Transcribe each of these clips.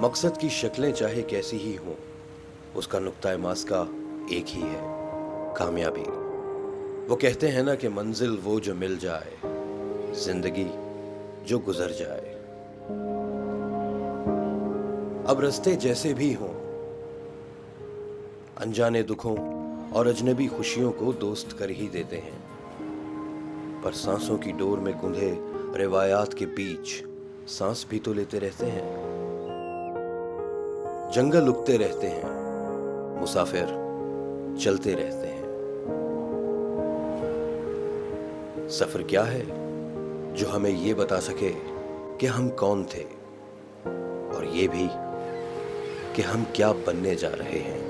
مقصد کی شکلیں چاہے کیسی ہی ہوں، اس کا نقطۂ ماسکہ ایک ہی ہے، کامیابی۔ وہ کہتے ہیں نا کہ منزل وہ جو مل جائے، زندگی جو گزر جائے۔ اب رستے جیسے بھی ہوں، انجانے دکھوں اور اجنبی خوشیوں کو دوست کر ہی دیتے ہیں، پر سانسوں کی ڈور میں گندھے روایات کے بیچ سانس بھی تو لیتے رہتے ہیں۔ جنگل اگتے رہتے ہیں، مسافر چلتے رہتے ہیں۔ سفر کیا ہے جو ہمیں یہ بتا سکے کہ ہم کون تھے، اور یہ بھی کہ ہم کیا بننے جا رہے ہیں۔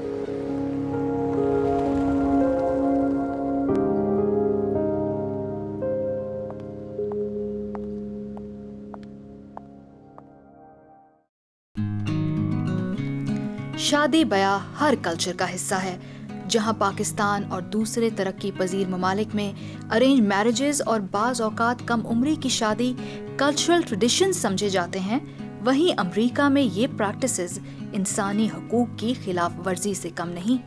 شادی بیاہ ہر کلچر کا حصہ ہے۔ جہاں پاکستان اور دوسرے ترقی پذیر ممالک میں ارینج میرجز اور بعض اوقات کم عمری کی شادی کلچرل ٹریڈیشن سمجھے جاتے ہیں، وہیں امریکہ میں یہ پریکٹسز انسانی حقوق کی خلاف ورزی سے کم نہیں۔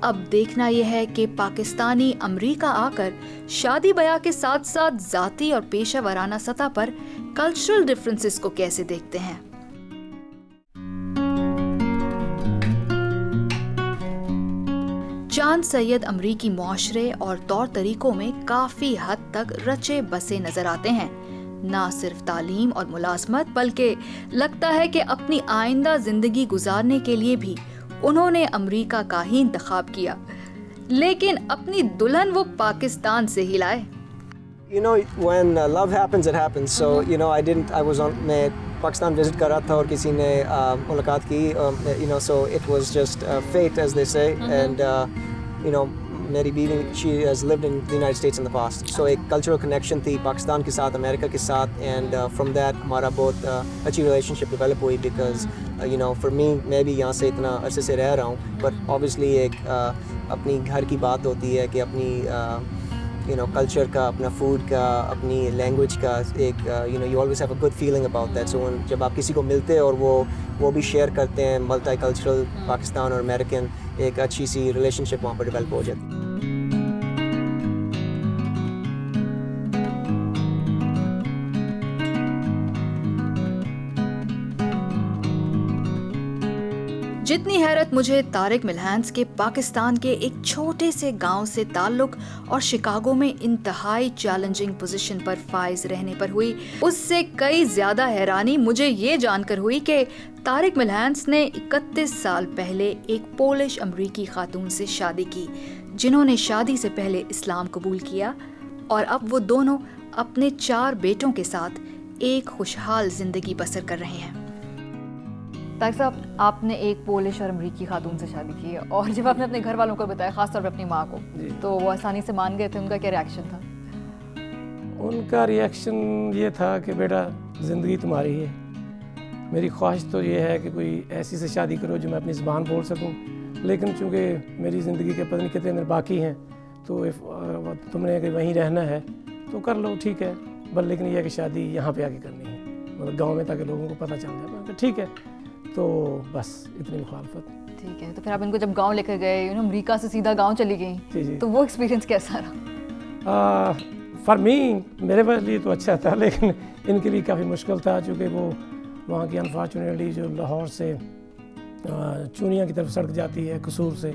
اب دیکھنا یہ ہے کہ پاکستانی امریکہ آ کر شادی بیاہ کے ساتھ ساتھ ذاتی اور پیشہ ورانہ سطح پر کلچرل ڈفرینسز کو کیسے دیکھتے ہیں۔ چاند سید امریکی معاشرے اور طور طریقوں میں کافی حد تک رچے بسے نظر آتے ہیں۔ نہ صرف تعلیم اور ملازمت، بلکہ لگتا ہے کہ اپنی آئندہ زندگی گزارنے کے لیے بھی انہوں نے امریکہ کا ہی انتخاب کیا، لیکن اپنی دلہن وہ پاکستان سے ہی لائے۔ You know, when love happens, it happens. So, you know, میں پاکستان وزٹ کر رہا تھا اور کسی نے ملاقات کی, you know, so it was just fate, as they say. And, you know, میری بیوی, she has lived in the United States in the past. So ایک کلچرل کنیکشن تھی پاکستان کے ساتھ, امریکہ کے ساتھ. And from that ہمارا بہت اچھی ریلیشن شپ ڈیولپ ہوئی, because, you know, for me, میں بھی یہاں سے اتنا عرصے سے رہ رہا ہوں, but obviously ایک اپنی گھر کی بات ہوتی ہے کہ اپنی you know, culture کا, اپنا food کا, اپنی language کا ایک you know, you always have a good feeling about that. So جب آپ کسی کو ملتے ہیں اور وہ بھی شیئر کرتے ہیں ملٹی کلچرل پاکستان اور امریکن, ایک اچھی سی ریلیشن شپ وہاں پر ڈیولپ ہو جاتی ہے. جتنی حیرت مجھے طارق ملہانس کے پاکستان کے ایک چھوٹے سے گاؤں سے تعلق اور شکاگو میں انتہائی چیلنجنگ پوزیشن پر فائز رہنے پر ہوئی, اس سے کئی زیادہ حیرانی مجھے یہ جان کر ہوئی کہ طارق ملہانس نے 31 سال پہلے ایک پولش امریکی خاتون سے شادی کی, جنہوں نے شادی سے پہلے اسلام قبول کیا, اور اب وہ دونوں اپنے 4 بیٹوں کے ساتھ ایک خوشحال زندگی بسر کر رہے ہیں. طارق صاحب, آپ نے ایک پولش اور امریکی خاتون سے شادی کی ہے, اور جب آپ نے اپنے گھر والوں کو بتایا, خاص طور پہ اپنی ماں کو, تو وہ آسانی سے مان گئے تھے؟ ان کا کیا ریئیکشن تھا؟ ان کا ریئیکشن یہ تھا کہ بیٹا زندگی تمہاری ہے, میری خواہش تو یہ ہے کہ کوئی ایسی سے شادی کرو جو میں اپنی زبان بول سکوں, لیکن چونکہ میری زندگی کے پتہ نہیں کتنے دن باقی ہیں, تو تم نے اگر وہیں رہنا ہے تو کر لو, ٹھیک ہے, بس لیکن یہ ہے کہ شادی یہاں پہ آ کے کرنی ہے, مطلب گاؤں میں, تاکہ لوگوں کو پتہ چل جائے. ٹھیک ہے, تو بس اتنی مخالفت. ٹھیک ہے, تو پھر آپ ان کو جب گاؤں لے کر گئے, امریکہ سے سیدھا گاؤں چلی گئیں, جی تو وہ ایکسپیرینس کیسا رہا؟ فار می, میرے لیے تو اچھا تھا, لیکن ان کے لیے کافی مشکل تھا, چونکہ وہ وہاں کی انفارچونیٹلی جو لاہور سے چونیاں کی طرف سڑک جاتی ہے قصور سے,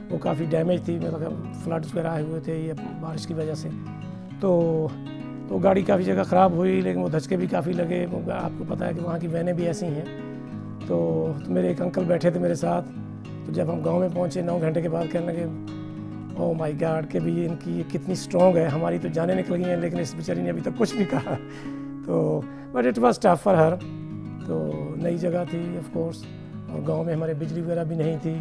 وہ کافی ڈیمیج تھی, مطلب فلڈز وغیرہ آئے ہوئے تھے یہ بارش کی وجہ سے, تو گاڑی کافی جگہ خراب ہوئی, لیکن وہ دھچکے بھی کافی لگے. آپ کو پتہ ہے کہ وہاں کی وینیں بھی ایسی ہیں. تو میرے ایک انکل بیٹھے تھے میرے ساتھ, تو جب ہم گاؤں میں پہنچے 9 گھنٹے کے بعد کہنے لگے, او مائی گاڈ, کہ بھی ان کی یہ کتنی اسٹرانگ ہے, ہماری تو جانیں نکل گئی ہیں, لیکن اس بیچاری نے ابھی تک کچھ نہیں کہا. تو but it was tough for her. تو نئی جگہ تھی آف کورس, اور گاؤں میں ہمارے بجلی وغیرہ بھی نہیں تھی,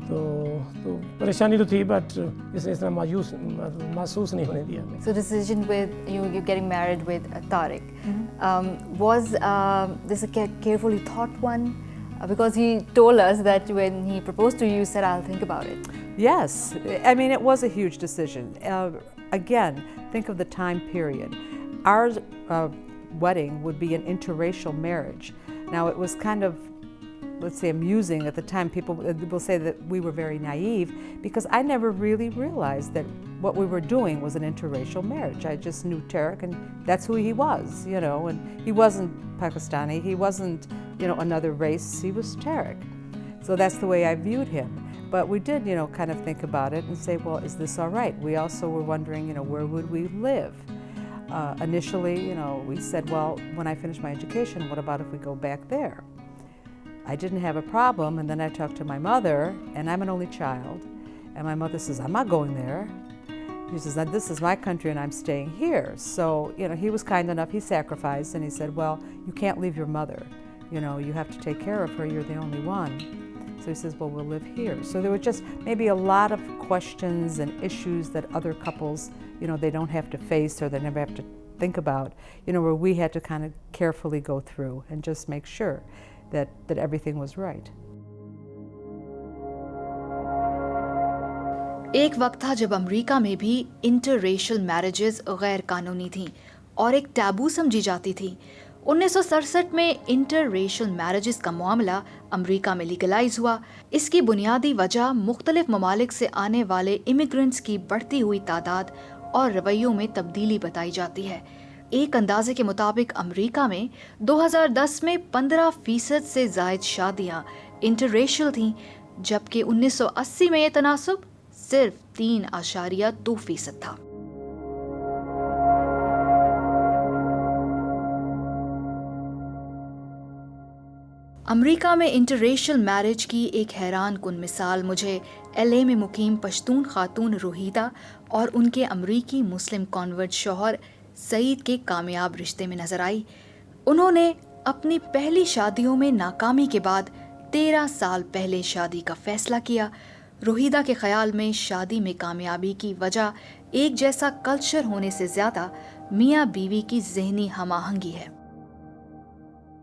تو پریشانی تو تھی, بٹ اس نے اس طرح محسوس نہیں ہونے دیا. So decision with you getting married with Tariq, was this a carefully thought one? Because he told us that when he proposed to you, he said, I'll think about it. Yes, I mean, it was a huge decision. Again, think of the time period. Our wedding would be an interracial marriage. Now, it was kind of let's say, amusing at the time. People will say that we were very naive because I never really realized that what we were doing was an interracial marriage. I just knew Tariq, and that's who he was, you know, and he wasn't Pakistani, he wasn't, you know, another race, he was Tariq. So that's the way I viewed him. But we did, you know, kind of think about it and say, well, is this all right? We also were wondering, you know, where would we live? Initially, you know, we said, well, when I finish my education, what about if we go back there? I didn't have a problem, and then I talked to my mother, and I'm an only child, and my mother says, I'm not going there. He says, this is my country and I'm staying here. So, you know, he was kind enough, he sacrificed, and he said, well, you can't leave your mother. You know, you have to take care of her, you're the only one. So he says, well, we'll live here. So there were just maybe a lot of questions and issues that other couples, you know, they don't have to face or they never have to think about, you know, where we had to kind of carefully go through and just make sure that everything was right. एक वक्त था जब America में भी इंटररेशियल marriages गैर कानूनी थीं और एक टैबू समझी जाती थी। 1967 में इंटररेशियल मैरिजेस का मामला अमेरिका में लीगलाइज हुआ। इसकी बुनियादी वजह मुख्तलिफ ममालिक से आने वाले इमिग्रेंट्स की बढ़ती हुई तादाद और रवैयों में तब्दीली बताई जाती है। एक अंदाजे के मुताबिक अमेरिका में 2010 में 15% से ज़ायद शादियां इंटररेशियल थीं, जबकि 1980 में ये तनासुब सिर्फ 3.2% था। अमेरिका में इंटररेशियल मैरिज की एक हैरान कुन मिसाल मुझे LA में मुकीम पश्तून खातून रोहिदा और उनके अमरीकी मुस्लिम कॉन्वर्ट शौहर सईद के कामयाब रिश्ते में नजर आई। उन्होंने अपनी पहली शादियों में नाकामी के बाद 13 साल पहले शादी का फैसला किया। रोहिदा के ख्याल में शादी में कामयाबी की वजह एक जैसा कल्चर होने से ज्यादा मियाँ बीवी की ज़हनी हमाहंगी है।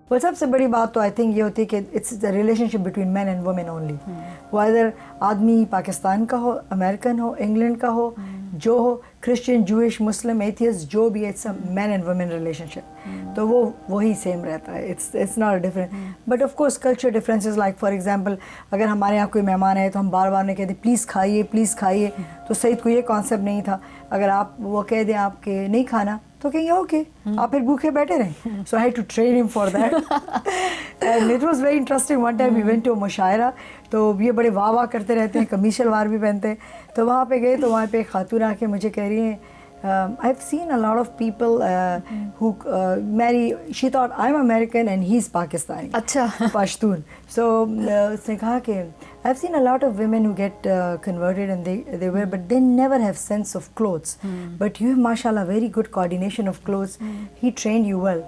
Well, सबसे बड़ी बात तो आई थिंक ये होती है कि it's the relationship between man and women only. वो अदर आदमी पाकिस्तान का हो, अमेरिकन हो, इंग्लैंड का हो, जो हो, क्रिश्चियन, जूइश, मुस्लिम, एथियस्ट, जो भी, it's a man and women relationship. तो वो वही सेम रहता है, it's not different. But of course culture differences, like for example अगर हमारे यहाँ कोई मेहमान है तो हम बार बार नहीं कहते प्लीज़ खाइए, तो सईद को ये कॉन्सेप्ट नहीं था। अगर आप वो कह दें आपके नहीं खाना तो कहेंगे ओके, आप फिर भूखे बैठे रहें। So I had to train him for that and it was very interesting. One time we went to mushaira, तो ये बड़े वाह करते रहते हैं, कमीज शलवार भी पहनते हैं। तो वहाँ पे गए तो वहाँ पे एक खातून आके मुझे कह रही हैं I have seen a lot of people who marry, she thought I'm American and he's Pakistani. अच्छा। Pashtun. So उसने कहा कि I've seen a lot of women who get converted and they wear, but they never have sense of clothes. But you have, mashallah, very good coordination of clothes. He trained you well.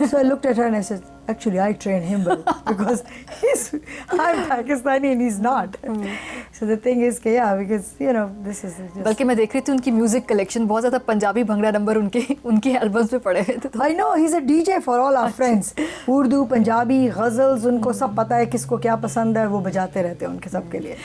So I looked at her and I said, actually, I trained him well because I'm Pakistani and he's not. So the thing is, yeah, because you know, this is just. बल्कि मैं देख रही थी उनकी music collection बहुत ज़्यादा Punjabi bhangra number उनके albums में पड़े हुए थे। I know he's a DJ for all our friends. Urdu, Punjabi, ghazals, उनको सब पता है किसको क्या पसंद है, वो बजाते रहते हैं उनके सब के लिए।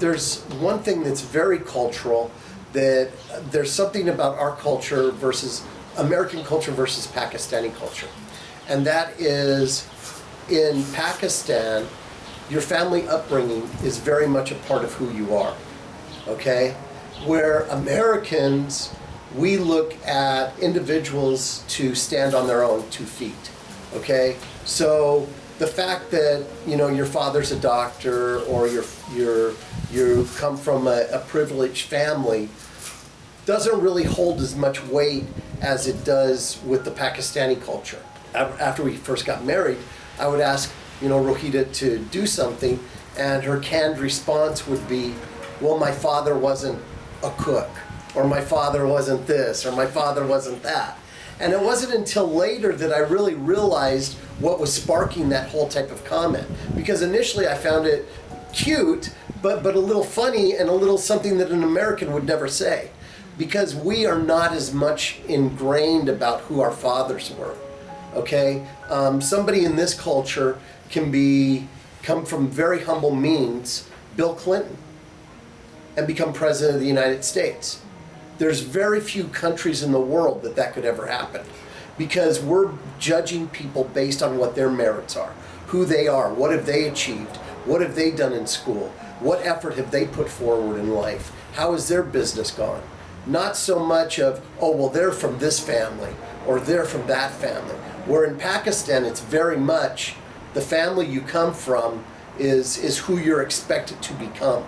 There's one thing that's very cultural, that there's something about our culture versus American culture versus Pakistani culture. And that is, in Pakistan, your family upbringing is very much a part of who you are, okay? Where Americans, we look at individuals to stand on their own 2 feet, okay? So the fact that, you know, your father's a doctor or you come from a privileged family doesn't really hold as much weight as it does with the Pakistani culture. After we first got married, I would ask, you know, Rohida to do something, and her canned response would be, well, my father wasn't a cook, or my father wasn't this, or my father wasn't that. And it wasn't until later that I really realized what was sparking that whole type of comment. Because initially I found it cute, but a little funny and a little something that an American would never say. Because we are not as much ingrained about who our fathers were, okay? Somebody in this culture can come from very humble means, Bill Clinton. and become president of the United States. There's very few countries in the world that could ever happen, because we're judging people based on what their merits are, who they are, what have they achieved, what have they done in school, what effort have they put forward in life, how has their business gone. Not so much of, oh, well, they're from this family or they're from that family. Where in Pakistan, it's very much the family you come from is who you're expected to become.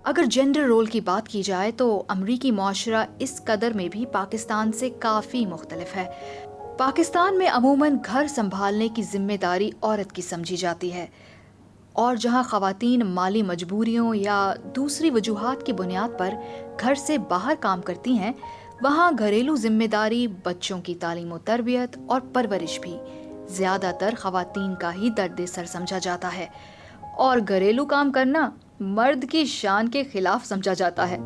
अगर gender role की बात की जाए तो अमरीकी माशरा इस कदर में भी पाकिस्तान से काफ़ी मुख्तलिफ है। पाकिस्तान में अमूमन घर संभालने की जिम्मेदारी औरत की समझी जाती है, और जहां ख़वातीन माली मजबूरियों या दूसरी वजूहात की बुनियाद पर घर से बाहर काम करती हैं, वहां घरेलू जिम्मेदारी, बच्चों की तालीम व तरबियत और परवरिश भी ज़्यादातर ख़वातीन का ही दर्द सर समझा जाता है, और घरेलू काम करना मर्द की शान के खिलाफ समझा जाता है।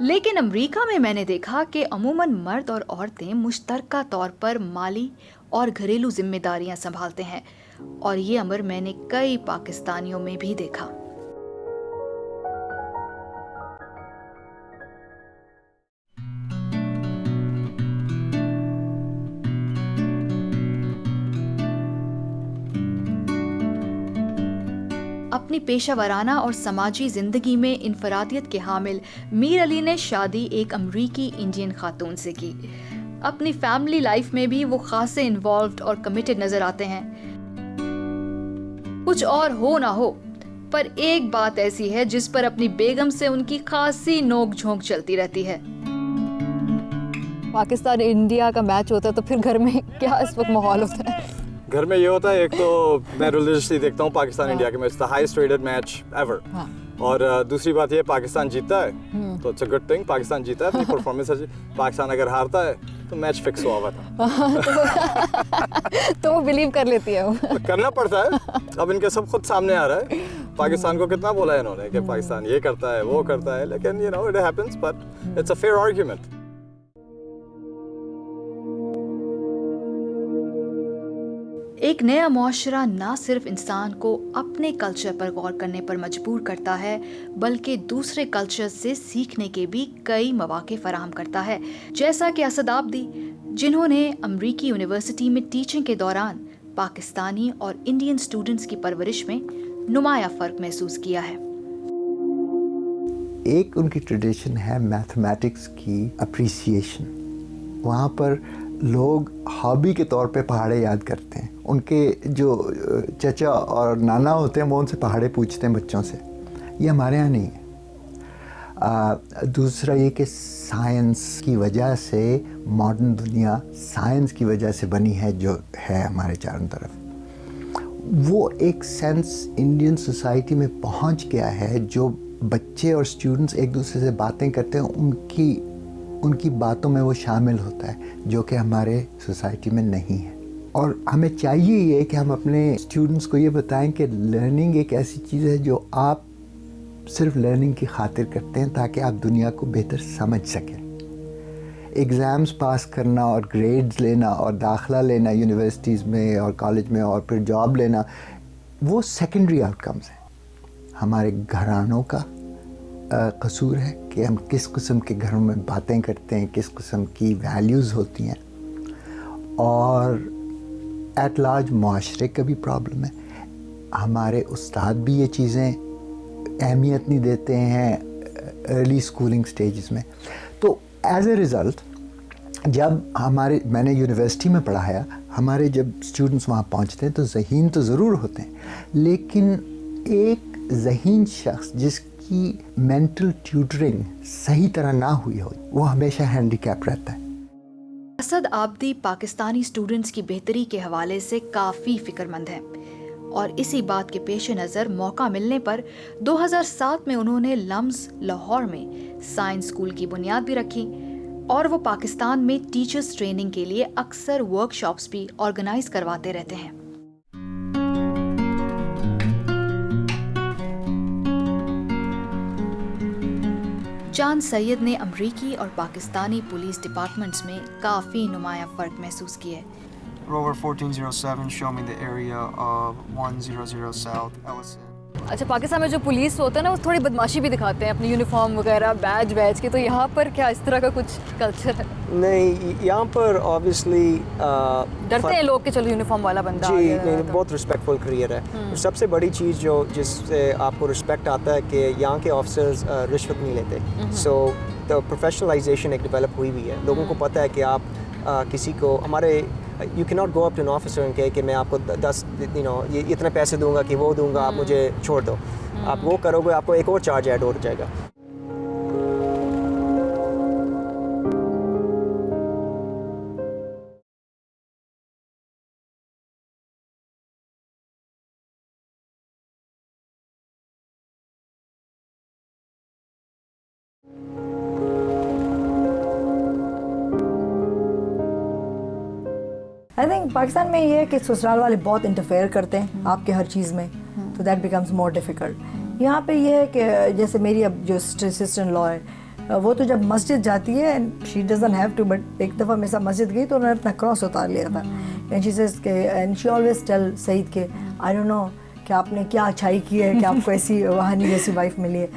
लेकिन अमेरिका में मैंने देखा कि अमूमन मर्द और औरतें मुश्तरका तौर पर माली और घरेलू जिम्मेदारियां संभालते हैं, और ये अमर मैंने कई पाकिस्तानियों में भी देखा। अपनी पेशा वराना और समाजी जिंदगी में इनफरादियत के हामिल मीर अली ने शादी एक अमरीकी इंडियन खातून से की। अपनी फैमिली लाइफ में भी वो खासे इन्वॉल्व्ड और कमिटेड नजर आते हैं। कुछ और हो ना हो, पर एक बात ऐसी है जिस पर अपनी बेगम से उनकी खासी नोक झोंक चलती रहती है। पाकिस्तान इंडिया का मैच होता है तो फिर घर में क्या इस वक्त माहौल होता है? घर में ये होता है, एक तो मैं रिलीजियसली देखता हूँ पाकिस्तान इंडिया के match, the highest rated match ever, और दूसरी बात ये पाकिस्तान जीतता है तो it's a good thing, Pakistan जीता है, अपनी परफॉर्मेंस अच्छी। पाकिस्तान अगर हारता है तो मैच फिक्स हुआ था तो वो बिलीव कर लेती है वो। करना पड़ता है, अब इनके सब खुद सामने आ रहा है। पाकिस्तान को कितना बोला है इन्होंने कि पाकिस्तान ये करता है वो करता है, लेकिन you know it happens, but it's a fair argument. एक नया मुआशरा ना सिर्फ इंसान को अपने कल्चर पर गौर करने पर मजबूर करता है, बल्कि दूसरे कल्चर से सीखने के भी कई मौके फराहम करता है, जैसा कि असद आब्दी, जिन्होंने अमरीकी यूनिवर्सिटी में टीचिंग के दौरान पाकिस्तानी और इंडियन स्टूडेंट्स की परवरिश में नुमाया फ़र्क महसूस किया है। एक उनकी ट्रेडिशन है मैथमेटिक्स की अप्रिसिएशन। वहाँ पर लोग हॉबी के तौर पे पहाड़े याद करते हैं। उनके जो चचा और नाना होते हैं वो उनसे पहाड़े पूछते हैं बच्चों से। ये हमारे यहाँ नहीं है। दूसरा ये कि साइंस की वजह से, मॉडर्न दुनिया साइंस की वजह से बनी है जो है हमारे चारों तरफ, वो एक सेंस इंडियन सोसाइटी में पहुंच गया है जो बच्चे और स्टूडेंट्स एक दूसरे से बातें करते हैं, उनकी बातों में वो शामिल होता है, जो कि हमारे सोसाइटी में नहीं है। और हमें चाहिए ये कि हम अपने स्टूडेंट्स को ये बताएं कि लर्निंग एक ऐसी चीज़ है जो आप सिर्फ लर्निंग की खातिर करते हैं ताकि आप दुनिया को बेहतर समझ सकें। एग्ज़ाम्स पास करना और ग्रेड्स लेना और दाखिला लेना यूनिवर्सिटीज़ में और कॉलेज में और फिर जॉब लेना, वो सेकेंडरी आउटकम्स हैं। हमारे घरानों का कसूर है कि हम किस किस्म के घरों में बातें करते हैं, किस किस्म की वैल्यूज़ होती हैं, और एट लार्ज माशरे का भी प्रॉब्लम है। हमारे उस्ताद भी ये चीज़ें अहमियत नहीं देते हैं अर्ली स्कूलिंग स्टेजेस में। तो एज ए रिज़ल्ट जब मैंने यूनिवर्सिटी में पढ़ाया, हमारे जब स्टूडेंट्स वहाँ पहुँचते हैं तो ज़हीन तो ज़रूर होते हैं, लेकिन एक ज़हीन शख्स जिसकी मेंटल ट्यूटरिंग सही तरह ना हुई हो, वो हमेशा हैंडीकैप रहता है। असद आब्दी पाकिस्तानी स्टूडेंट्स की बेहतरी के हवाले से काफ़ी फिक्रमंद है। اور اسی بات کے پیش نظر موقع ملنے پر 2007 میں انہوں نے لمز لاہور میں سائنس اسکول کی بنیاد بھی رکھی اور وہ پاکستان میں ٹیچرز ٹریننگ کے لیے اکثر ورک شاپس بھی آرگنائز کرواتے رہتے ہیں. جان سید نے امریکی اور پاکستانی پولیس ڈپارٹمنٹس میں کافی نمایاں فرق محسوس کیا ہے. Rover 1407 show me the area of 100 South Ellison. اچھا پاکستان میں جو پولیس ہوتا ہے نا وہ تھوڑی بدماشی بھی دکھاتے ہیں اپنی یونیفارم وغیرہ بیج کے, تو یہاں پر کیا اس طرح کا کچھ کلچر ہے؟ نہیں, یہاں پر obviously ڈرتے ہیں لوگ کہ چلو یونیفارم والا بندہ جی بہت رسپیکٹفل کریئر ہے. سب سے بڑی چیز جس سے آپ کو رسپیکٹ آتا ہے کہ یہاں کے آفیسرز رشوت نہیں لیتے. سو دا پروفیشنلائزیشن ایک ڈیولپ ہوئی ہوئی ہے. لوگوں کو پتہ ہے کہ آپ کسی کو ہمارے یو کی not go up to an officer and کہ میں آپ کو 10 یہ اتنے پیسے دوں گا کہ وہ دوں گا, آپ مجھے چھوڑ دو. آپ وہ کرو گے آپ کو ایک اور چارج ایڈ ہو جائے گا. آئی تھنک پاکستان میں یہ ہے کہ سسرال والے بہت انٹرفیئر کرتے ہیں آپ کے ہر چیز میں, تو دیٹ بیکمز مور ڈیفیکلٹ. یہاں پہ یہ ہے کہ جیسے میری اب جو سسٹر ان لا ہے وہ تو جب مسجد جاتی ہے she doesn't have to, but ایک دفعہ میرے ساتھ مسجد گئی تو انہوں نے اپنا کراس اتار لیا تھا. اینڈ شی سیز کہ اینڈ شی آلویز ٹیل سعید کہ آئی ڈونٹ نو کہ آپ نے کیا اچھائی کی ہے کہ آپ کو ایسی وہانی جیسی وائف ملی ہے.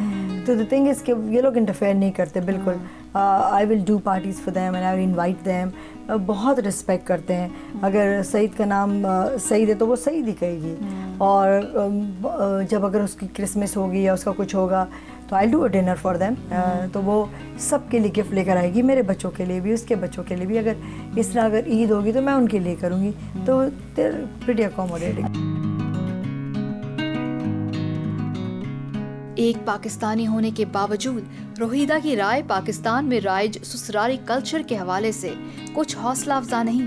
تو دا تھنگ از کہ یہ لوگ انٹرفیئر نہیں کرتے بالکل. I will do parties for them and I will invite them. بہت رسپیکٹ کرتے ہیں. اگر سعید کا نام سعید ہے تو وہ سعید ہی کہے گی, اور جب اگر اس کی کرسمس ہوگی یا اس کا کچھ ہوگا تو I do a dinner for them. تو وہ سب کے لیے گفٹ لے کر آئے گی, میرے بچوں کے لیے بھی, اس کے بچوں کے لیے بھی. اگر اس طرح اگر عید ہوگی تو میں ان کے لیے کروں گی. تو دیر پریٹی اکوموڈیٹنگ. ایک پاکستانی ہونے کے باوجود روہیدہ کی رائے پاکستان میں رائج سسرالی کلچر کے حوالے سے کچھ حوصلہ افزا نہیں,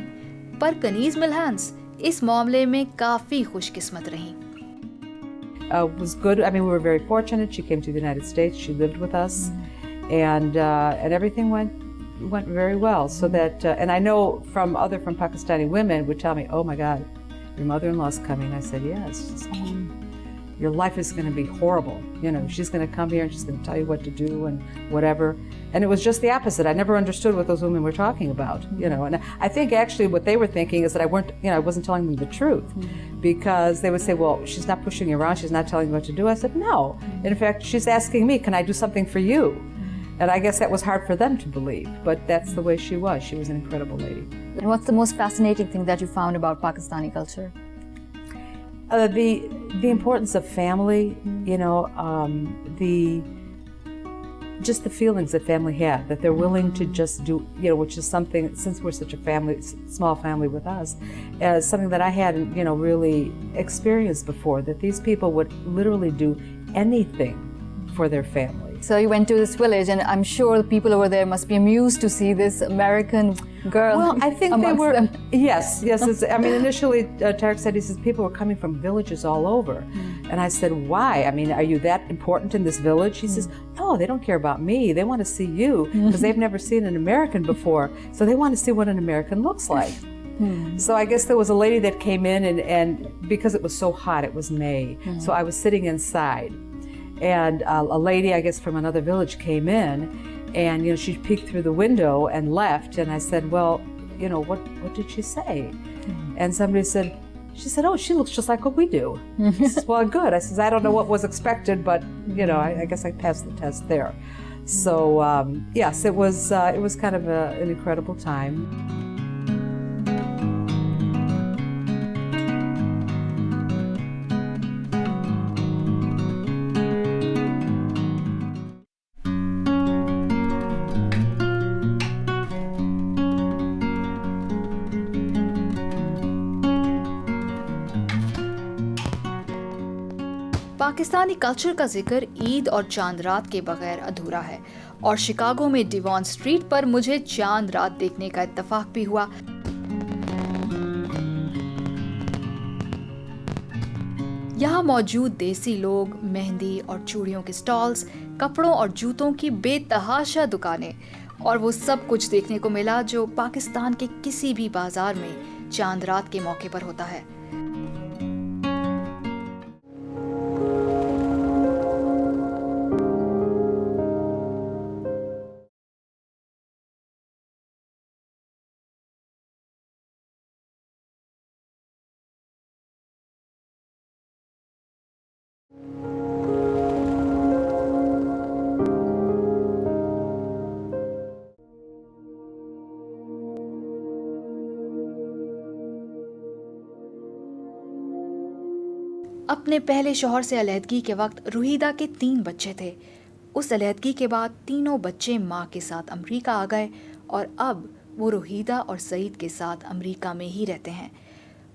پر کنیز ملہانس اس معاملے میں کافی خوش قسمت رہیں. Was good. I mean, we were very fortunate. She came to the United States. She lived with us, and everything went very well. So that and I know from Pakistani women would tell me, "Oh my God, your mother-in-law's coming." I said, "Yes. Your life is going to be horrible. You know, she's going to come here and she's going to tell you what to do and whatever." And it was just the opposite. I never understood what those women were talking about, you know. And I think actually what they were thinking is that I wasn't telling them the truth, because they would say, "Well, she's not pushing you around, she's not telling you what to do." I said, "No. In fact, she's asking me, can I do something for you?" And I guess that was hard for them to believe, but that's the way she was. She was an incredible lady. And what's the most fascinating thing that you found about Pakistani culture? The importance of family, you know, just the feelings that family have, that they're willing to just do, you know, which is something, since we're such a family, small family with us, something that I hadn't, you know, really experienced before, that these people would literally do anything for their family. So you went to this village, and I'm sure the people over there must be amused to see this American girl. Well, I think they were. Them. Yes. I mean, initially, Tarek said, he says, people were coming from villages all over. And I said, why? I mean, are you that important in this village? He says, no, they don't care about me. They want to see you, because they've never seen an American before. So they want to see what an American looks like. So I guess there was a lady that came in, and because it was so hot, it was May. So I was sitting inside. And a lady, I guess, from another village came in, and, you know, she peeked through the window and left. And I said, well, you know, what did she say? And she said, oh, she looks just like what we do. I said, well, good. I said, I don't know what was expected, but, you know, I guess I passed the test there. So, yes, it was kind of an incredible time. Pakistani culture کا ذکر عید اور چاند رات کے بغیر ادھورا ہے, اور شکاگو میں ڈیوان اسٹریٹ پر مجھے چاند رات دیکھنے کا اتفاق بھی ہوا. यहाँ मौजूद देसी लोग, मेहंदी और चूड़ियों के स्टॉल्स, कपड़ों और जूतों की बेतहाशा दुकानें, और वो सब कुछ देखने को मिला जो पाकिस्तान के किसी भी बाजार में चांद रात के मौके पर होता है। अपने पहले शौहर से अलहदगी के वक्त रूहीदा के 3 बच्चे थे। उस अलहदगी के बाद तीनों बच्चे माँ के साथ अमेरिका आ गए और अब वो रूहीदा और सईद के साथ अमेरिका में ही रहते हैं।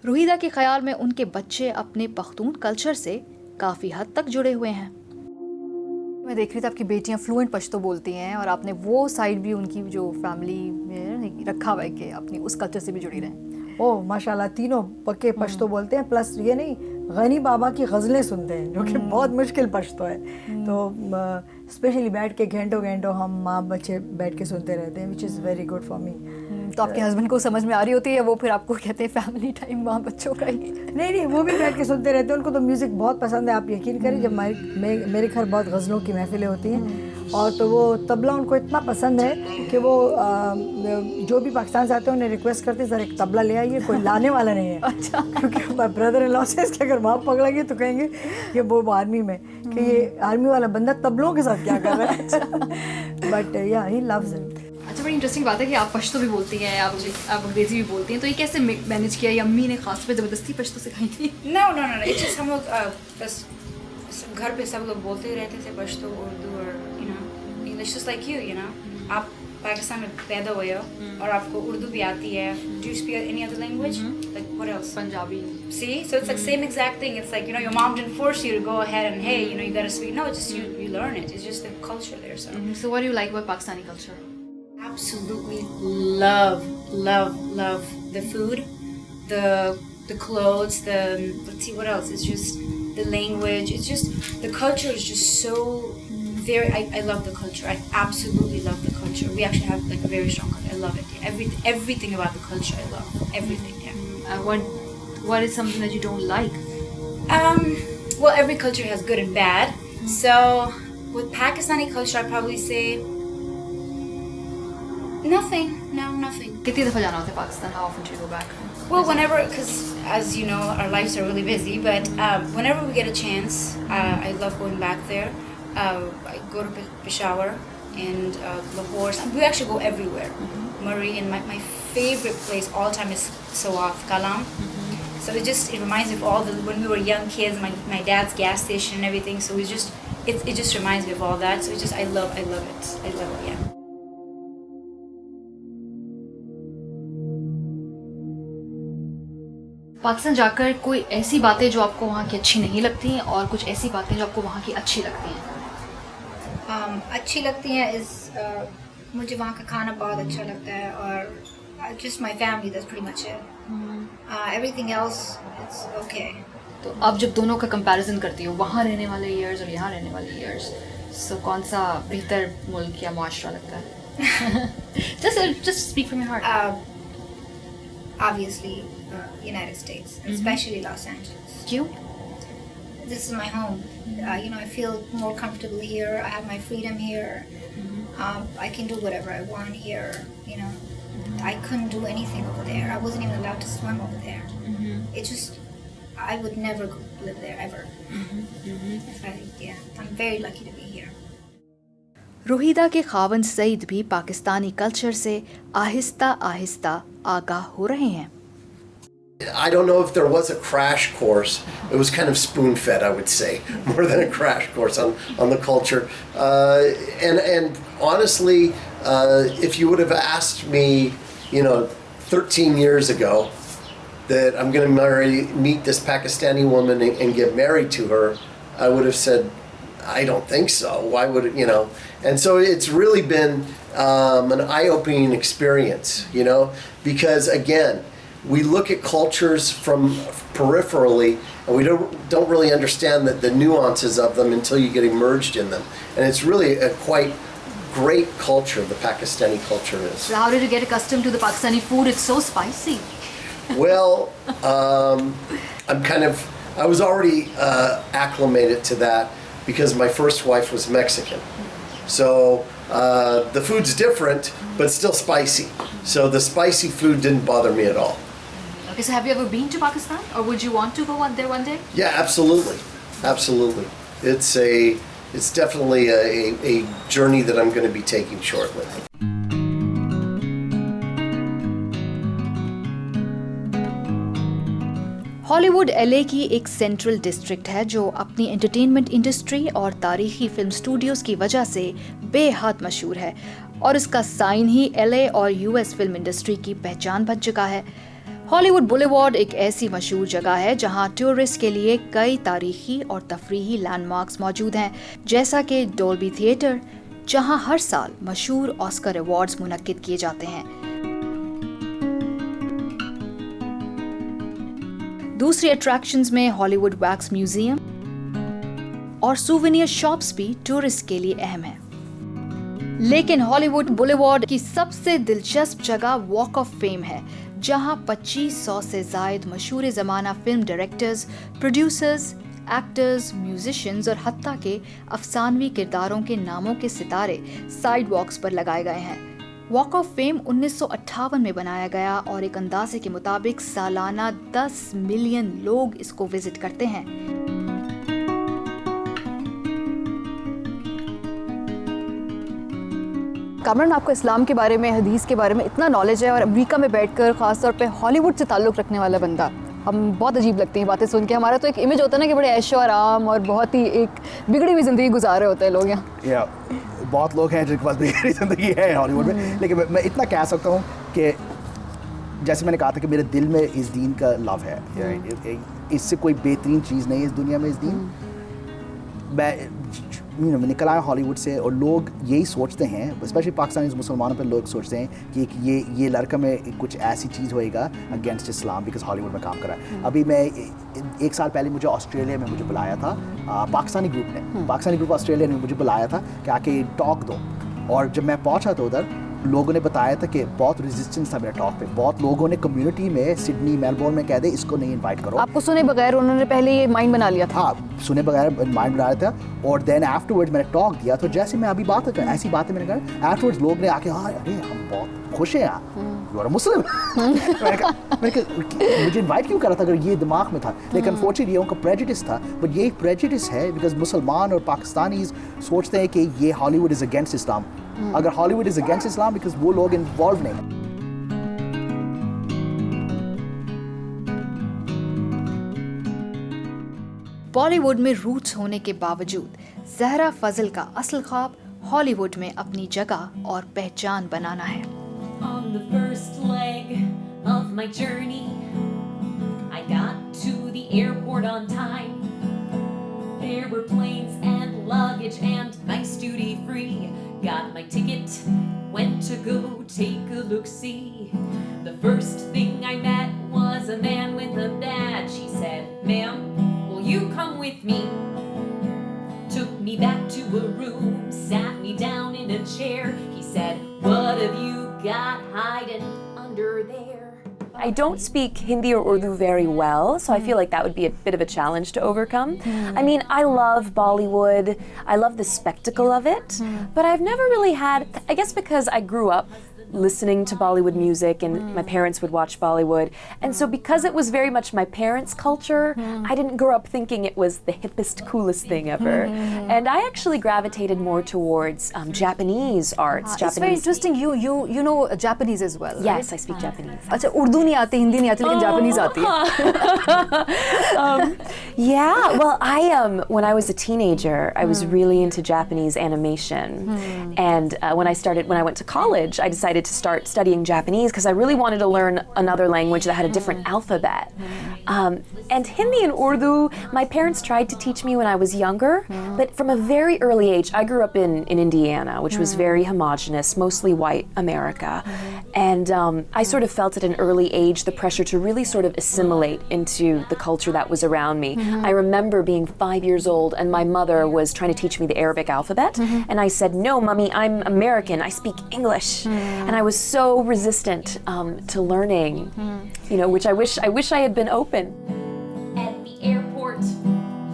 रूहीदा के ख्याल में उनके बच्चे अपने पख्तून कल्चर से काफ़ी हद तक जुड़े हुए हैं। मैं देख रही थी आपकी बेटियां फ्लुएंट पश्तो बोलती हैं और आपने वो साइड भी उनकी जो फैमिली में रखा हुआ है कि अपनी उस कल्चर से भी जुड़ी रहें। ओह माशाल्लाह, तीनों पक्के पश्तो बोलते हैं, प्लस ये नहीं गनी बाबा की गज़लें सुनते हैं जो कि बहुत मुश्किल पश्तो है। तो स्पेशली बैठ के घंटों हम माँ बच्चे बैठ के सुनते रहते हैं, which is very good for me. तो आपके हस्बैंड को समझ में आ रही होती है, वो फिर आपको कहते हैं फैमिली टाइम माँ बच्चों का ही? नहीं, वो भी बैठ के सुनते रहते हैं। उनको तो म्यूज़िक बहुत पसंद है, आप यकीन करें। जब मेरे घर बहुत गज़लों की महफिलें होती हैं और तो वो तबला उनको इतना पसंद है कि वो जो भी पाकिस्तान से आते हैं उन्हें रिक्वेस्ट करते हैं, सर एक तबला ले आइए, कोई लाने वाला नहीं है। अच्छा। क्योंकि ब्रदर इन लॉ से इसके अगर वहाँ पकड़ेंगे तो कहेंगे कि वो आर्मी में, कि ये आर्मी वाला बंदा तबलों के साथ क्या कर रहा है। बट या ही लव्स इट। अच्छा, बड़ी इंटरेस्टिंग बात है कि आप पश्तो भी बोलती हैं, आप अंग्रेज़ी भी बोलती हैं, तो ये कैसे मैनेज किया? या अम्मी ने खास पे ज़बरदस्ती पश्तो सिखाई थी? No, it's just हम लोग बस घर पे सब लोग बोलते रहते थे पश्तो, उर्दू और English, just like you know. आप पाकिस्तान में पैदा हुए हो और आपको उर्दू भी आती है. Do you speak any other language? Like what else? Punjabi. See, so it's like same exact thing. It's like your mom didn't force you to go ahead and hey, you gotta speak. No, it's just you learn it. It's just the culture there. So. So what do you like about Pakistani culture? Absolutely love the food, the clothes, let's see what else. It's just the language. It's just the culture is just so very. I love the culture. I absolutely love the culture. We actually have like a very strong culture. I love it. Everything about the culture I love. Everything. Yeah. What is something that you don't like? Well, every culture has good and bad. So with Pakistani culture, I'd probably say nothing. No, nothing. कितनी दफ़ा जाना होता है Pakistan? How often do you go back? Well, whenever, because as you know, our lives are really busy. But whenever we get a chance, I love going back there. I go to Peshawar and Lahore. We actually go everywhere. Murray, and my favorite place all time is Sawaf, Kalam. So it reminds me of all when we were young kids, my dad's gas station and everything. So it just reminds me of all that. So I love it. I love it, yeah. Pakistan जाकर कोई ऐसी बातें जो आपको वहाँ की अच्छी नहीं लगती हैं और कुछ ऐसी बातें जो आपको वहाँ की अच्छी लगती हैं? अच्छी लगती हैं मुझे वहाँ का खाना बहुत अच्छा लगता है और just my family, that's pretty much it. Everything else it's okay. तो अब जब दोनों का कंपैरिजन करती हो, वहाँ रहने वाले ईयर्स और यहाँ रहने वाले ईयर्स, सो कौन सा बेहतर मुल्क या माशरा लगता है? just speak from your heart. Obviously United States, especially Los Angeles. क्यों? This is my home. I feel more comfortable here. I have my freedom here. I can do whatever I want here. I couldn't do anything over there. I wasn't even allowed to swim over there. It's just, I would never live there ever. I'm very lucky to be here. रूहीदा के खावंद सईद भी Pakistani culture से आहिस्ता आहिस्ता आगाह हो रहे हैं. I don't know if there was a crash course. It was kind of spoon-fed, I would say, more than a crash course on the culture. And honestly, if you would have asked me, 13 years ago that I'm going to meet this Pakistani woman and get married to her, I would have said, I don't think so. Why would it, And so it's really been an eye-opening experience, because again, we look at cultures from peripherally, and we don't really understand the nuances of them until you get immersed in them. And it's really a quite great culture, the Pakistani culture is. So how did you get accustomed to the Pakistani food? It's so spicy. Well, I was already acclimated to that because my first wife was Mexican. So the food's different, but still spicy. So the spicy food didn't bother me at all. Okay, so have you ever been to Pakistan, or would you want to go there one day? Yeah, absolutely. Absolutely. It's definitely a journey that I'm going to be taking shortly. Hollywood LA की एक central district है जो अपनी entertainment industry और तारीखी film studios की वजह से बेहद मशहूर है और इसका साइन ही एलए और यूएस फिल्म इंडस्ट्री की पहचान बन चुका है। हॉलीवुड बुलेवार्ड एक ऐसी मशहूर जगह है जहां टूरिस्ट के लिए कई तारीखी और तफरीही लैंडमार्क्स मौजूद हैं, जैसा कि डॉल्बी थिएटर, जहां हर साल मशहूर ऑस्कर अवार्ड्स मुनक्किद किए जाते हैं। दूसरी अट्रैक्शंस में हॉलीवुड वैक्स म्यूजियम और सूवेनियर शॉप्स भी टूरिस्ट के लिए अहम है। लेकिन हॉलीवुड बुलेवार्ड की सबसे दिलचस्प जगह वॉक ऑफ फेम है, जहां 2500 से जायद मशहूर ज़माना film directors, producers, actors, musicians और हत्ता के अफसानवी किरदारों के नामों के सितारे साइड वॉक्स पर लगाए गए हैं। वॉक ऑफ फेम 1958 में बनाया गया और एक अंदाजे के मुताबिक सालाना 10 मिलियन लोग इसको विजिट करते हैं। कामरान, आपको इस्लाम के बारे में, हदीस के बारे में इतना नॉलेज है और अमेरिका में बैठकर ख़ास तौर पे हॉलीवुड से ताल्लुक़ रखने वाला बंदा, हम बहुत अजीब लगती हैं बातें सुन के। हमारा तो एक इमेज होता है ना कि बड़े ऐशो आराम और बहुत ही एक बिगड़ी हुई ज़िंदगी गुजार रहे होते हैं लोग यहाँ। बहुत लोग हैं जिनके पास बिगड़ी ज़िंदगी है हॉलीवुड में, लेकिन मैं इतना कह सकता हूँ कि जैसे मैंने कहा था कि मेरे दिल में इस दीन का लव है, इससे कोई बेहतरीन चीज़ नहीं है इस दुनिया में। इस दीन मैं निकल आया हॉलीवुड से और लोग यही सोचते हैं, स्पेशली पाकिस्तानी मुसलमानों पर लोग सोचते हैं कि ये लड़का में कुछ ऐसी चीज़ होएगा अगेंस्ट इस्लाम बिकॉज हॉलीवुड में काम करा है। अभी मैं 1 साल पहले मुझे ऑस्ट्रेलिया में मुझे बुलाया था पाकिस्तानी ग्रुप ऑस्ट्रेलिया ने मुझे बुलाया था कि आके टॉक दो, और जब मैं पहुंचा तो उधर लोगों ने बताया था कि बहुत रेजिस्टेंस था मेरे टॉक पे। बहुत लोगों ने कम्युनिटी में सिडनी मेलबोर्न में कह दे इसको नहीं इनवाइट करो। आपको सुने बगैर उन्होंने पहले ये माइंड बना लिया था? हाँ, सुने बगैर माइंड बनाया था। और देन आफ्टरवर्ड मैंने टॉक दिया, तो जैसे मैं अभी बात कर ऐसी बातें मैंने कहा, आफ्टरवर्ड लोग ने आके हाँ अरे हम बहुत खुश हैं यू आर मुस्लिम। मैंने कहा मुझे इन्वाइट क्यों करा था अगर ये दिमाग में था। लेकिन अनफॉर्चुनेटली ये उनका प्रेजुडिस था, बट ये प्रेजुडिस है बिकॉज मुसलमान और पाकिस्तानी सोचते हैं कि ये हॉलीवुड इज़ अगेंस्ट इस्लाम। अगर Hollywood is against Islam because वो लोग इन्वॉल्व नहीं। बॉलीवुड में रूट्स होने के बावजूद ज़हरा फजल का असल ख्वाब हॉलीवुड में अपनी जगह और पहचान बनाना है। On the first leg of my journey, I got to the airport on time. There were planes and luggage and nice duty free. Got my ticket, went to go take a look-see. The first thing I met was a man with a badge. He said, "Ma'am, will you come with me?" Took me back to a room, sat me down in a chair. He said, "What have you got hiding under there?" I don't speak Hindi or Urdu very well, so I feel like that would be a bit of a challenge to overcome. I mean, I love Bollywood, I love the spectacle of it, but I've never really had, I guess because I grew up listening to Bollywood music and my parents would watch Bollywood, and so because it was very much my parents' culture, I didn't grow up thinking it was the hippest, coolest thing ever. And I actually gravitated more towards Japanese arts. It's very interesting. You know Japanese as well. Yes, right? I speak Japanese. अच्छा, उर्दू नहीं आती, हिंदी नहीं आती, लेकिन Japanese आती है। Yeah, well, when I was a teenager, I was really into Japanese animation, and when I went to college, I decided to start studying Japanese because I really wanted to learn another language that had a different alphabet. And Hindi and Urdu, my parents tried to teach me when I was younger, but from a very early age, I grew up in Indiana, which was very homogenous, mostly white America. And I sort of felt at an early age the pressure to really sort of assimilate into the culture that was around me. I remember being 5 years old and my mother was trying to teach me the Arabic alphabet. And I said, "No, Mummy, I'm American. I speak English." And I was so resistant to learning, you know, which I wish I had been open. At the airport,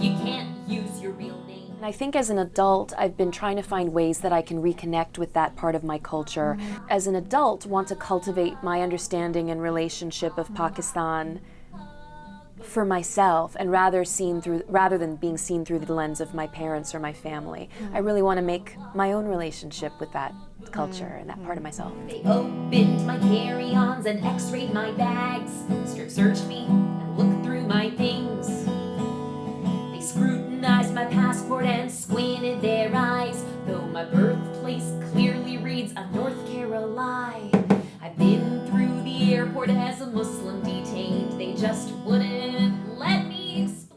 you can't use your real name. And I think as an adult, I've been trying to find ways that I can reconnect with that part of my culture. As an adult, want to cultivate my understanding and relationship of Pakistan for myself, and rather than being seen through the lens of my parents or my family. I really want to make my own relationship with that culture and that part of myself. They opened my carry-ons and x-rayed my bags, strip searched me and looked through my things. They scrutinized my passport and squinted their eyes, though my birthplace clearly reads a North Carolina. I've been through the airport as a Muslim detained. They just wouldn't let me explain.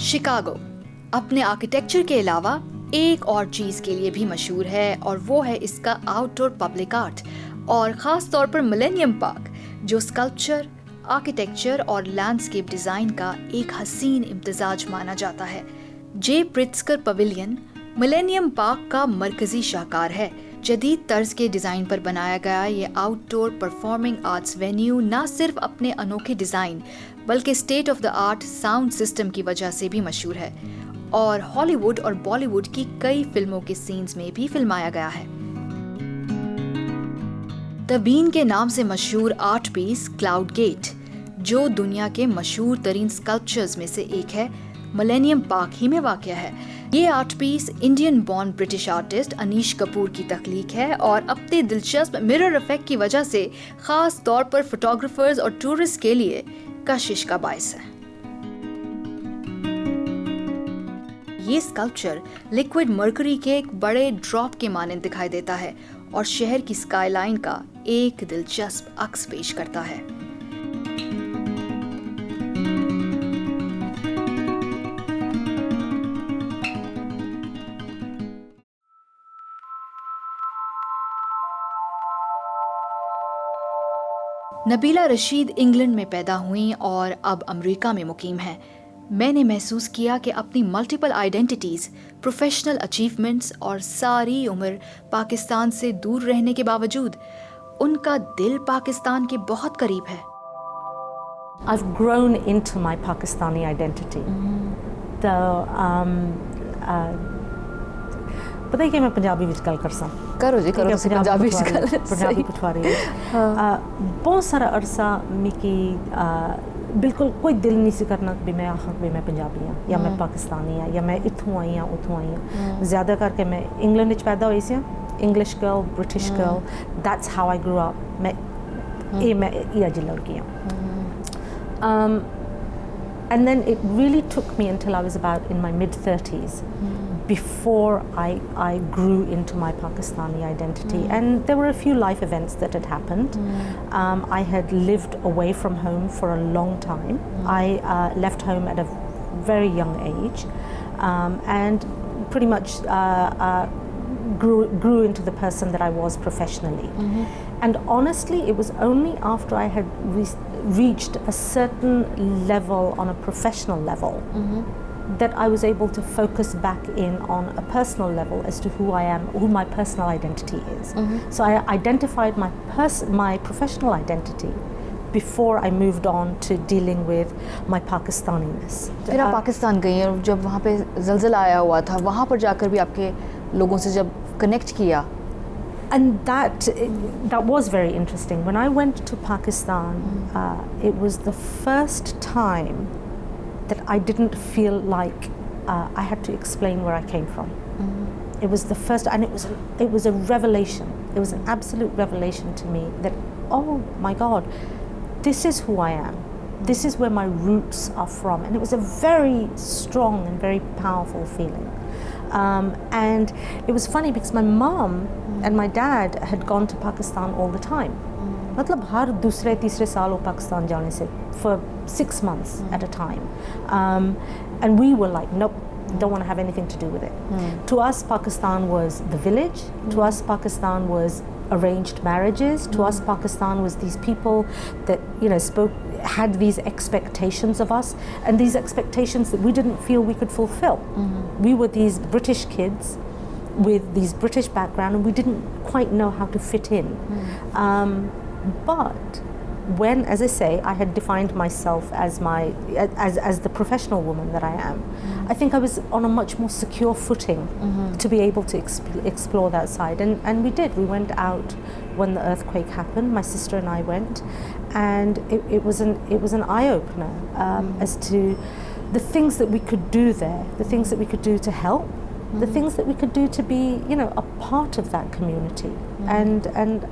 Chicago अपने architecture के अलावा एक और चीज़ के लिए भी मशहूर है, और वो है इसका आउटडोर पब्लिक आर्ट, और ख़ास तौर पर मिलेनियम पार्क, जो स्कल्पचर, आर्किटेक्चर और लैंडस्केप डिज़ाइन का एक हसीन इम्तिजाज माना जाता है। जे प्रिट्जकर पवेलियन मिलेनियम पार्क का मरकज़ी शाहकार है। जदीद तर्ज के डिज़ाइन पर बनाया गया ये आउटडोर परफॉर्मिंग आर्ट्स वेन्यू न सिर्फ अपने अनोखे डिज़ाइन बल्कि state of the art sound system की वजह से भी मशहूर है, और हॉलीवुड और बॉलीवुड की कई फिल्मों के सीन्स में भी फिल्माया गया है। द बीन के नाम से मशहूर आर्ट पीस क्लाउड गेट, जो दुनिया के मशहूर तरीन स्कल्पचर्स में से एक है, मिलेनियम पार्क ही में वाक़या है। ये art piece Indian born British artist Anish Kapoor की तख्लीक है, और अपने दिलचस्प मिरर इफेक्ट की वजह से ख़ास तौर पर फोटोग्राफर्स और टूरिस्ट के लिए कशिश का बायस है। ये स्कल्पचर लिक्विड मर्करी के एक बड़े ड्रॉप के मानंद दिखाई देता है और शहर की स्काईलाइन का एक दिलचस्प अक्स पेश करता है। नबीला रशीद इंग्लैंड में पैदा हुई और अब अमेरिका में मुकीम हैं। मैंने महसूस किया कि अपनी मल्टीपल आइडेंटिटीज़, प्रोफेशनल अचीवमेंट्स और सारी उम्र पाकिस्तान से दूर रहने के बावजूद उनका दिल पाकिस्तान के बहुत करीब है। I've grown into my Pakistani identity. पता है कि मैं पंजाबी विच गल कर सां। करो जी, करो तुसीं पंजाबी विच गल। पंजाबी पठवारी बहुत सारा अरसा मिकी बिल्कुल कोई दिल नहीं सी करना भी मैं आखां भी मैं पंजाबी हाँ या मैं पाकिस्तानी हाँ या मैं इत्थों आई हाँ उत्थों आई हाँ। ज़्यादा करके मैं इंग्लैंड विच पैदा हुई सी, English girl, British girl, that's how I grow up. मैं ये जी लड़की हाँ। And then it really took me until I was about in my mid-30s before I grew into my Pakistani identity. And there were a few life events that had happened. I had lived away from home for a long time. I left home at a very young age and pretty much grew into the person that I was professionally. And honestly, it was only after I had reached a certain level on a professional level that I was able to focus back in on a personal level as to who I am, who my personal identity is. So I identified my professional identity before I moved on to dealing with my Pakistaniness. फिर आप पाकिस्तान गई और जब वहाँ पे ज़लज़ला आया हुआ था, वहाँ पर जाकर भी आपके लोगों से जब कनेक्ट किया, and that was very interesting. When I went to Pakistan, it was the first time that I didn't feel like I had to explain where I came from. It was the first, and it was a revelation. It was an absolute revelation to me that, oh my God, this is who I am. This is where my roots are from. And it was a very strong and very powerful feeling. And it was funny because my mom and my dad had gone to Pakistan all the time. मतलब हर दूसरे तीसरे साल वो पाकिस्तान जाने से for 6 months at a time. And we were like, nope, don't want to have anything to do with it. To us, Pakistan was the village. To us, Pakistan was arranged marriages. To us, Pakistan was these people that, you know, had these expectations of us, and these expectations that we didn't feel we could fulfill. We were these British kids with these British background, and we didn't quite know how to fit in. But when, as I say, I had defined myself as as the professional woman that I am, I think I was on a much more secure footing to be able to explore that side. And we did. We went out when the earthquake happened. My sister and I went, and it was an eye-opener as to the things that we could do there, the things that we could do to help, the things that we could do to be, you know, a part of that community. And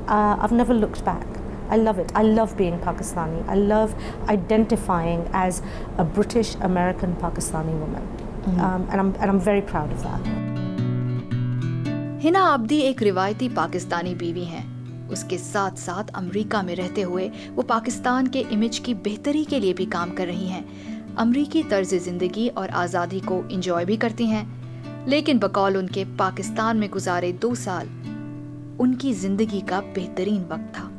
I've never looked back. I love it. I love being Pakistani. I love identifying as a British American Pakistani woman. And I'm very proud of that. Hina Abdi एक रिवायती पाकिस्तानी बीवी हैं। उसके साथ साथ America में रहते हुए वो पाकिस्तान के इमेज की बेहतरी के लिए भी काम कर रही हैं। अमेरिकी तर्ज ज़िंदगी और आज़ादी को इंजॉय भी करती हैं, लेकिन बकौल उनके पाकिस्तान में गुजारे 2 साल उनकी ज़िंदगी का बेहतरीन वक्त था।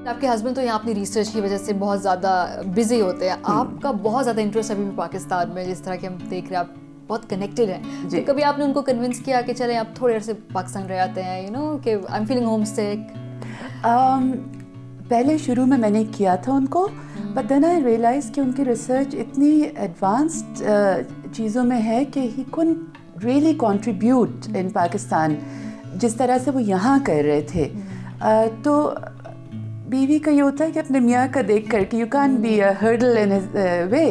आपके हस्बैंड तो यहाँ अपनी रिसर्च की वजह से बहुत ज़्यादा बिजी होते हैं, आपका बहुत ज़्यादा इंटरेस्ट अभी भी पाकिस्तान में, जिस तरह के हम देख रहे हैं आप बहुत कनेक्टेड हैं। तो कभी आपने उनको कन्विंस किया कि चले आप थोड़े देर से पाकिस्तान रह आते हैं, यू नो, कि आई एम फीलिंग होम सिक? पहले शुरू में मैंने किया था उनको, बट देन आई रियलाइज कि उनकी रिसर्च इतनी एडवांस्ड चीज़ों में है कि he couldn't really contribute in Pakistan जिस तरह से वो यहाँ कर रहे थे। तो बीवी का ये होता है कि अपने मियाँ का देख कर कि you can't be a hurdle in his way.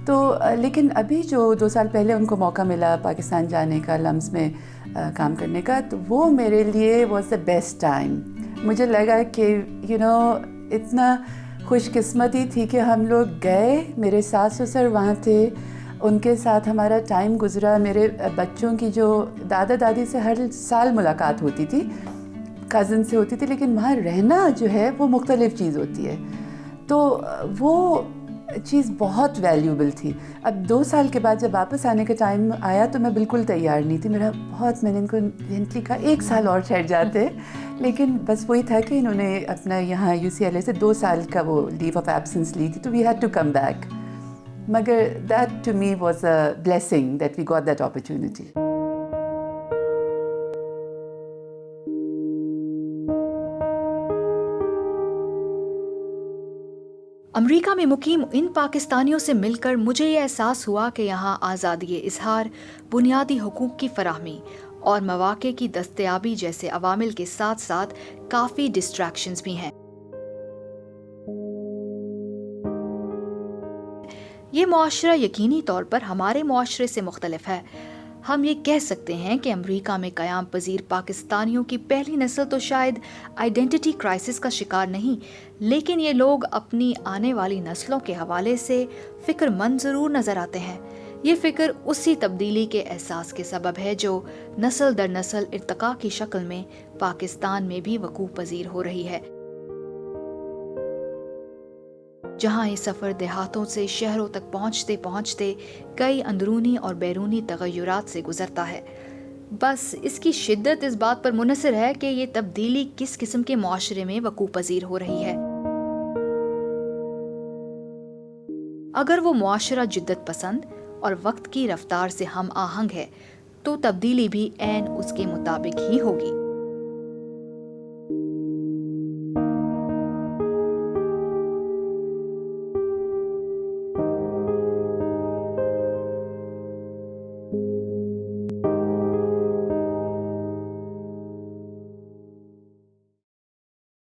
तो लेकिन अभी जो 2 साल पहले उनको मौका मिला पाकिस्तान जाने का, लम्स में काम करने का, तो वो मेरे लिए वाज द बेस्ट टाइम। मुझे लगा कि यू नो इतना खुशकिस्मती थी कि हम लोग गए, मेरे सास ससुर वहाँ थे, उनके साथ हमारा टाइम गुजरा। मेरे बच्चों की जो दादा दादी से हर साल मुलाकात होती थी, कज़न से होती थी, लेकिन वहाँ रहना जो है वो मुख्तलिफ चीज़ होती है, तो वो चीज़ बहुत वैल्यूबल थी। अब 2 साल के बाद जब वापस आने का टाइम आया तो मैं बिल्कुल तैयार नहीं थी। मैंने इनको जेंटली कहा 1 साल और ठहर जाते, लेकिन बस वही था कि इन्होंने अपना यहाँ UCLA से 2 साल का वो लीव ऑफ एब्सेंस ली थी, तो we had to come back. मगर that to me was a blessing that we got that opportunity. America में मुकीम इन पाकिस्तानियों से मिलकर मुझे ये एहसास हुआ कि यहाँ आज़ादी इज़हार, बुनियादी हुकूक की फराहमी और मौक़े की दस्तयाबी जैसे अवामिल के साथ साथ काफ़ी डिस्ट्रैक्शंस भी हैं। ये मुआशरा यकीनी तौर पर हमारे मुआशरे से मुख्तलिफ है। हम ये कह सकते हैं कि अमेरिका में क़याम पजीर पाकिस्तानियों की पहली नस्ल तो शायद आइडेंटिटी क्राइसिस का शिकार नहीं, लेकिन ये लोग अपनी आने वाली नस्लों के हवाले से फ़िक्रमंद ज़रूर नज़र आते हैं। ये फ़िक्र उसी तब्दीली के एहसास के सबब है जो नस्ल दर नस्ल इर्तिका की शक्ल में पाकिस्तान में भी वकूफ़ पजीर हो रही है, जहाँ ये सफ़र देहातों से शहरों तक पहुँचते पहुँचते कई अंदरूनी और बैरूनी तग़य्युरात से गुज़रता है। बस इसकी शिद्दत इस बात पर मुनहसर है कि ये तब्दीली किस किस्म के मुआशरे में वकूफ़ पजीर हो रही है। अगर वो मुआशरा जिद्दत पसंद और वक्त की रफ्तार से हम आहंग है तो तब्दीली भी ऐन उसके मुताबिक ही होगी।